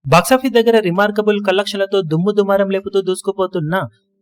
Box office దగ్గర remarkable కలెక్షన్లతో దుమ్ము దుమారం లేపుతూ దూసుకుపోతున్న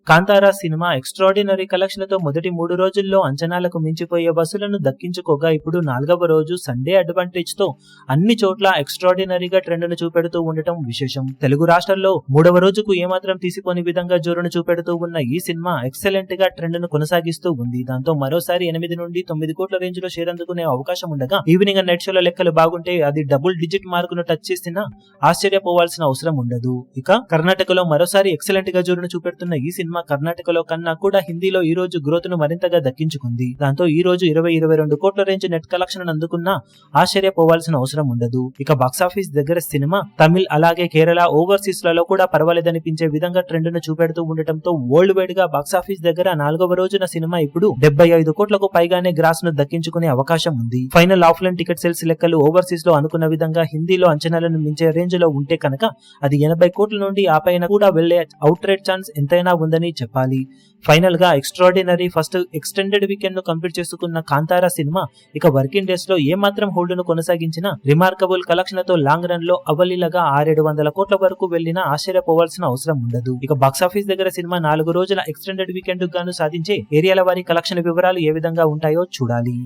కాంతారా సినిమా ఎక్స్ట్రాడినరీ కలెక్షన్లతో మొదటి 3 రోజుల్లో అంచనాలకు మించిపోయే వసూలను దక్కించుకోగా ఇప్పుడు 4వ రోజు సండే అడ్వాంటేజ్ తో అన్ని చోట్ల ఎక్స్ట్రాడినరీగా ట్రెండ్ను చూపెడుతూ ఉండటం విశేషం. తెలుగు రాష్ట్రాల్లో 3వ రోజుకు ఏమాత్రం తీసిపోని విధంగా జోరును చూపెడుతూ ఉన్న ఈ సినిమా ఎక్సలెంట్ గా ట్రెండ్ను కొనసాగిస్తూ ఉంది. దాంతో మరోసారి 8 నుండి 9 కోట్ల రేంజ్ లో షేర్ అందుకునే అవకాశం ఉండగా ఈవినింగ్ అండ్ నైట్ షోల లెక్కలు బాగుంటే అది డబుల్ డిజిట్ మార్కును టచ్ చేసినా ఆశ్చర్యపోవాల్సిన అవసరం ఉండదు. ఇక కర్ణాటకలో మరోసారి ఎక్సలెంట్ గా జోరును చూపెడుతున్న ఈ సినిమా కర్ణాటకలో కన్నా కూడా హిందీలో ఈ రోజు గ్రోత్ ను మరింతగా దక్కించుకుంది. దాంతో ఈ రోజు 20-22 కోట్ల రేంజ్ నెట్ కలెక్షన్ అందుకున్నా ఆశ్చర్యపోవాల్సిన అవసరం ఉండదు. ఇక బాక్సాఫీస్ దగ్గర సినిమా తమిళ్ అలాగే కేరళ ఓవర్సీస్ లలో కూడా పర్వాలేదనిపించే విధంగా ట్రెండ్ ను చూపెడుతూ ఉండటంతో వరల్డ్ వైడ్ గా బాక్సాఫీస్ దగ్గర 4వ రోజున సినిమా ఇప్పుడు 75 కోట్లకు పైగానే గ్రాస్ ను దక్కించుకునే అవకాశం ఉంది. ఫైనల్ ఆఫ్లైన్ టికెట్ సేల్స్ లెక్కలు ఓవర్సీస్ లో అనుకున్న విధంగా హిందీలో అంచనాలను మించే రేంజ్ లో ఉంటే కనుక అది 80 కోట్ల నుండి ఆ పైన కూడా వెళ్లే అవుట్ రేట్ ఛాన్స్ ఎంతైనా ఉందని చెప్పాలి. ఫైనల్ గా ఎక్స్ట్రాడినరీ ఫస్ట్ ఎక్స్టెండెడ్ వీకెండ్ ను కంప్లీట్ చేసుకున్న కాంతారా సినిమా ఇక వర్కింగ్ డేస్ లో ఏమాత్రం హోల్డ్ ను కొనసాగించిన రిమార్కబుల్ కలెక్షన్ తో లాంగ్ రన్ లో అవలీలగా 600-700 కోట్ల వరకు వెళ్లినా ఆశ్చర్యపోవాల్సిన అవసరం ఉండదు. ఇక బాక్సాఫీస్ దగ్గర సినిమా 4 రోజుల ఎక్స్టెండెడ్ వీకెండ్ గాను సాధించే ఏరియాల వారి కలెక్షన్ వివరాలు ఏ విధంగా ఉంటాయో చూడాలి.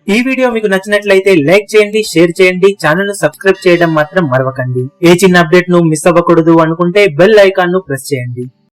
ఈ వీడియో మీకు నచ్చినట్లయితే లైక్ చేయండి, షేర్ చేయండి, ఛానల్ ను సబ్స్క్రైబ్ చేయడం మాత్రం మరవకండి. ఏ చిన్న అప్డేట్ ను మిస్ అవ్వకూడదు అనుకుంటే బెల్ ఐకాన్ ను ప్రెస్ చేయండి.